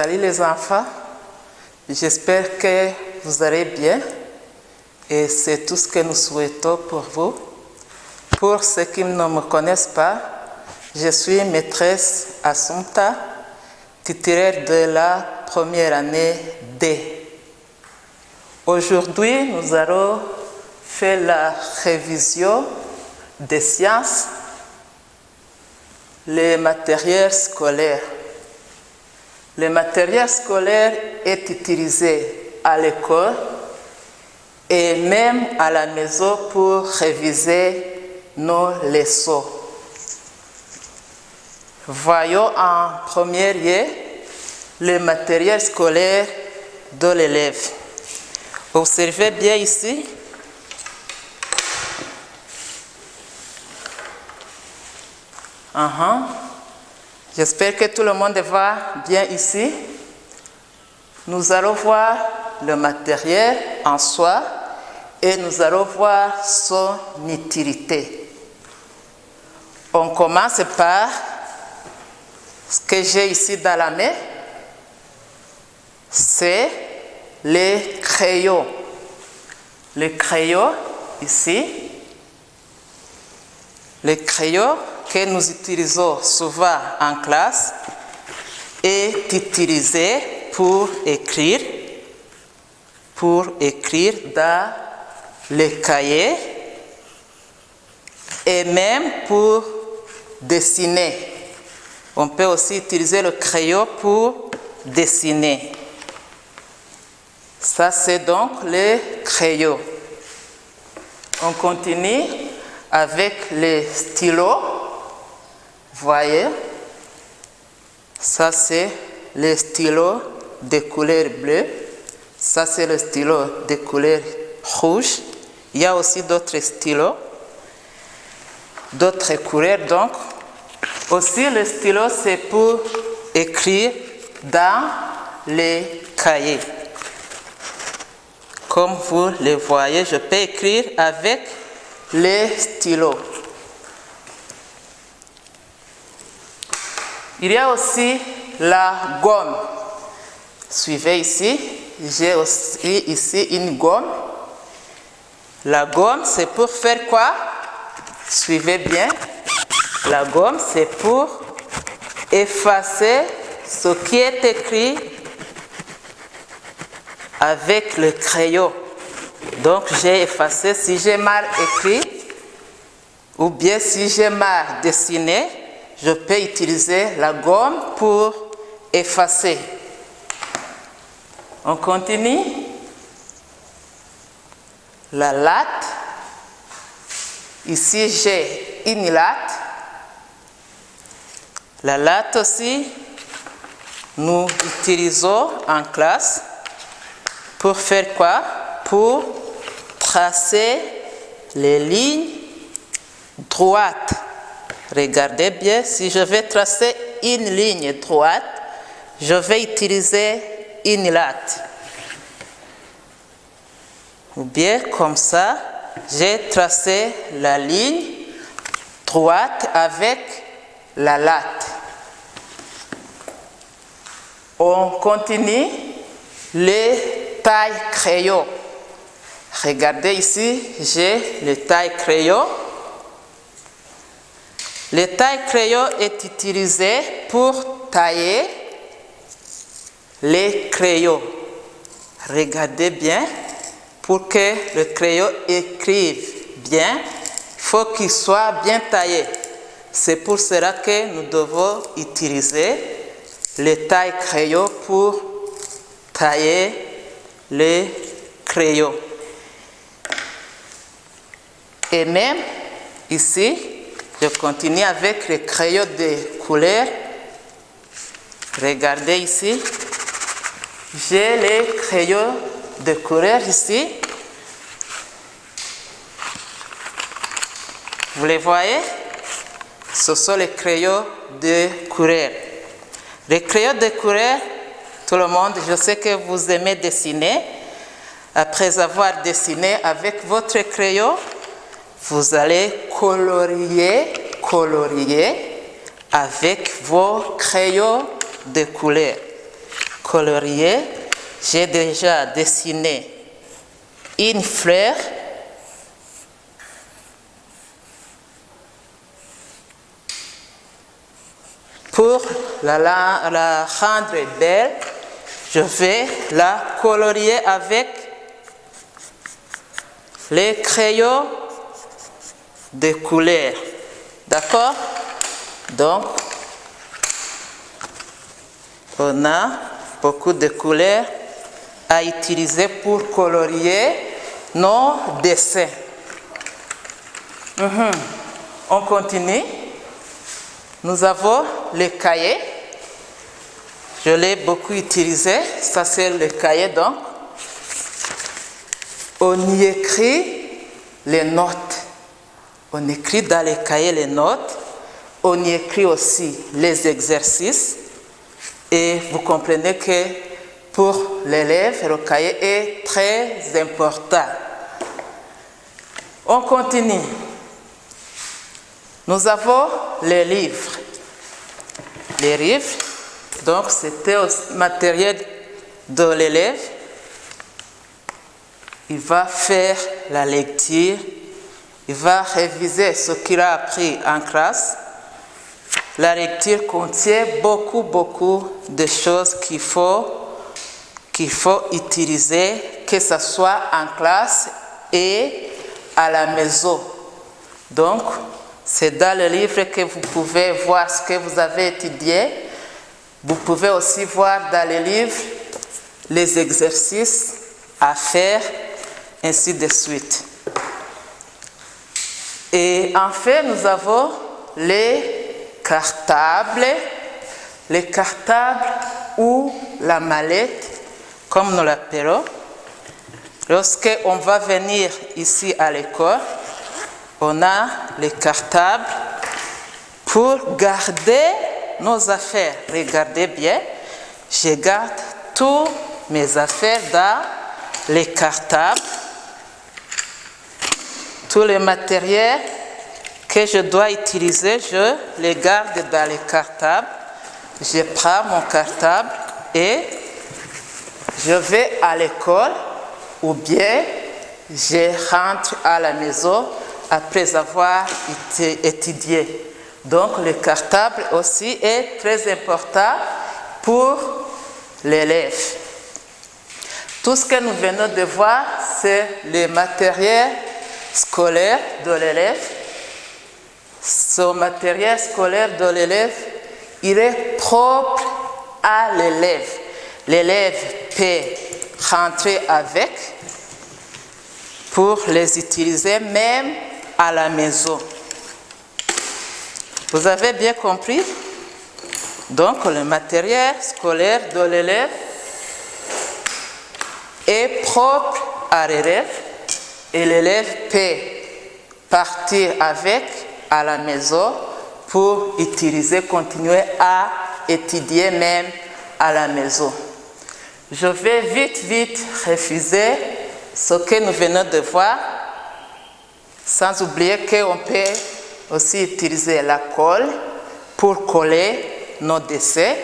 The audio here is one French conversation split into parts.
Salut les enfants, j'espère que vous allez bien et c'est tout ce que nous souhaitons pour vous. Pour ceux qui ne me connaissent pas, je suis maîtresse Assunta, titulaire de la première année D. Aujourd'hui, nous allons faire la révision des sciences, les matériels scolaires. Le matériel scolaire est utilisé à l'école et même à la maison pour réviser nos leçons. Voyons en premier lieu le matériel scolaire de l'élève. Observez bien ici. J'espère que tout le monde va bien ici. Nous allons voir le matériel en soi et nous allons voir son utilité. On commence par ce que j'ai ici dans la main. C'est les crayons. Les crayons ici. Les crayons que nous utilisons souvent en classe est utilisé pour écrire dans les cahiers et même pour dessiner. On peut aussi utiliser le crayon pour dessiner. Ça, c'est donc les crayons. On continue avec les stylos. Voyez, ça c'est le stylo de couleur bleue, ça c'est le stylo de couleur rouge. Il y a aussi d'autres stylos, d'autres couleurs donc. Aussi le stylo c'est pour écrire dans les cahiers. Comme vous le voyez, je peux écrire avec les stylos. Il y a aussi la gomme. Suivez ici, j'ai aussi ici une gomme. La gomme, c'est pour faire quoi? Suivez bien. La gomme, c'est pour effacer ce qui est écrit avec le crayon. Donc, j'ai effacé si j'ai mal écrit ou bien si j'ai mal dessiné. Je peux utiliser la gomme pour effacer. On continue. La latte. Ici, j'ai une latte. La latte aussi, nous utilisons en classe pour faire quoi? Pour tracer les lignes droites. Regardez bien, si je vais tracer une ligne droite, je vais utiliser une latte. Ou bien comme ça, j'ai tracé la ligne droite avec la latte. On continue les tailles crayon. Regardez ici, j'ai le taille crayon. Le taille-crayon est utilisé pour tailler les crayons. Regardez bien, pour que le crayon écrive bien, il faut qu'il soit bien taillé. C'est pour cela que nous devons utiliser le taille-crayon pour tailler les crayons. Et même ici, je continue avec les crayons de couleur. Regardez ici. J'ai les crayons de couleur ici. Vous les voyez? Ce sont les crayons de couleur. Les crayons de couleur, tout le monde, je sais que vous aimez dessiner. Après avoir dessiné avec votre crayon, vous allez colorier avec vos crayons de couleur. colorier. J'ai déjà dessiné une fleur. Pour la rendre belle, je vais la colorier avec les crayons de couleur. D'accord? Donc, on a beaucoup de couleurs à utiliser pour colorier nos dessins. On continue. Nous avons le cahier. Je l'ai beaucoup utilisé. Ça, c'est le cahier, donc. On y écrit les notes. On écrit dans le cahier les notes. On y écrit aussi les exercices. Et vous comprenez que pour l'élève, le cahier est très important. On continue. Nous avons les livres. Les livres, donc c'était le matériel de l'élève. Il va faire la lecture, il va réviser ce qu'il a appris en classe. La lecture contient beaucoup de choses qu'il faut utiliser, que ce soit en classe et à la maison. Donc, c'est dans le livre que vous pouvez voir ce que vous avez étudié. Vous pouvez aussi voir dans le livre les exercices à faire, ainsi de suite. Et enfin, nous avons les cartables ou la mallette, comme nous l'appelons. Lorsqu'on va venir ici à l'école, on a les cartables pour garder nos affaires. Regardez bien, je garde toutes mes affaires dans les cartables. Tous les matériels que je dois utiliser, je les garde dans les cartables. Je prends mon cartable et je vais à l'école ou bien je rentre à la maison après avoir étudié. Donc le cartable aussi est très important pour l'élève. Tout ce que nous venons de voir, c'est le matériel scolaire de l'élève. Ce matériel scolaire de l'élève, il est propre à l'élève. L'élève peut rentrer avec pour les utiliser même à la maison. Vous avez bien compris? Donc, le matériel scolaire de l'élève est propre à l'élève et l'élève peut partir avec à la maison pour utiliser, continuer à étudier même à la maison. Je vais vite refuser ce que nous venons de voir, sans oublier qu'on peut aussi utiliser la colle pour coller nos dessins,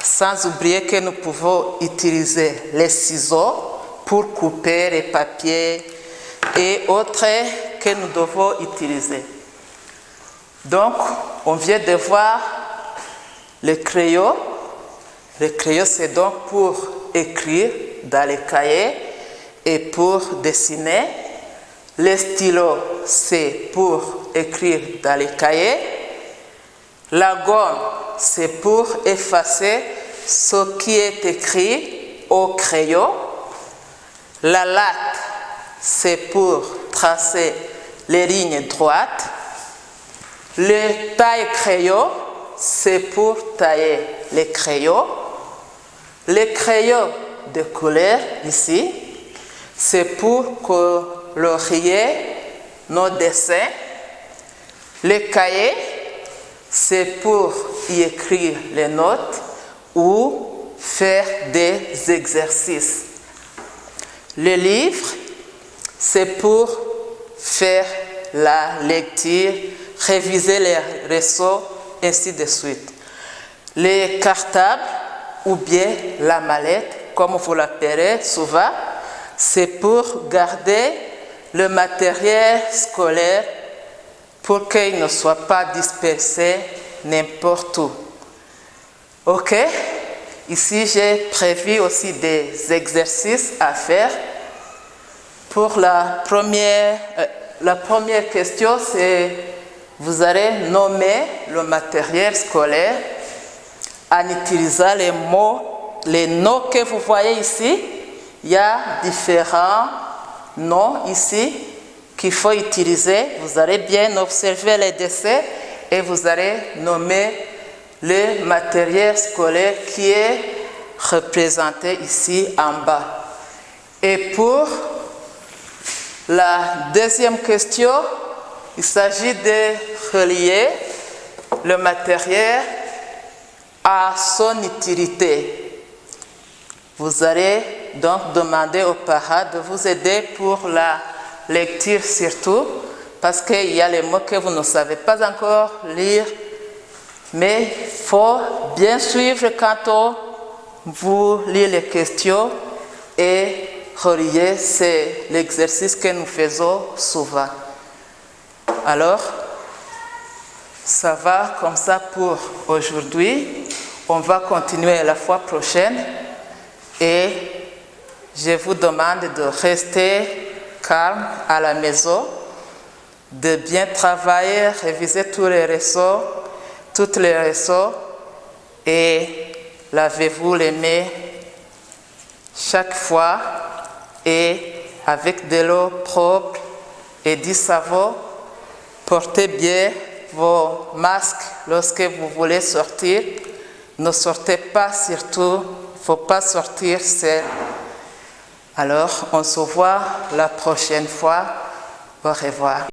sans oublier que nous pouvons utiliser les ciseaux pour couper les papiers et autres que nous devons utiliser. Donc, on vient de voir le crayon. Le crayon, c'est donc pour écrire dans les cahiers et pour dessiner. Le stylo, c'est pour écrire dans les cahiers. La gomme, c'est pour effacer ce qui est écrit au crayon. La latte, c'est pour tracer les lignes droites. Le taille-crayon, c'est pour tailler les crayons. Les crayons de couleur, ici, c'est pour colorier nos dessins. Le cahier, c'est pour y écrire les notes ou faire des exercices. Le livre, c'est pour faire la lecture, réviser les réseaux, ainsi de suite. Les cartables, ou bien la mallette, comme vous l'appelez souvent. C'est pour garder le matériel scolaire pour qu'il ne soit pas dispersé n'importe où. Ok? Ici, j'ai prévu aussi des exercices à faire. Pour la première question, c'est vous allez nommer le matériel scolaire en utilisant les noms que vous voyez ici. Il y a différents noms ici qu'il faut utiliser. Vous allez bien observer les dessins et vous allez nommer le matériel scolaire qui est représenté ici en bas. Et pour la deuxième question, il s'agit de relier le matériel à son utilité. Vous allez donc demander aux parents de vous aider pour la lecture surtout, parce qu'il y a les mots que vous ne savez pas encore lire, mais il faut bien suivre quand vous lisez les questions et relier, c'est l'exercice que nous faisons souvent. Alors, ça va comme ça pour aujourd'hui. On va continuer la fois prochaine et je vous demande de rester calme à la maison, de bien travailler, réviser toutes les leçons et lavez-vous les mains chaque fois et avec de l'eau propre et du savon. Portez bien vos masques lorsque vous voulez sortir. Ne sortez pas surtout, il ne faut pas sortir seul. Alors, on se voit la prochaine fois. Au revoir.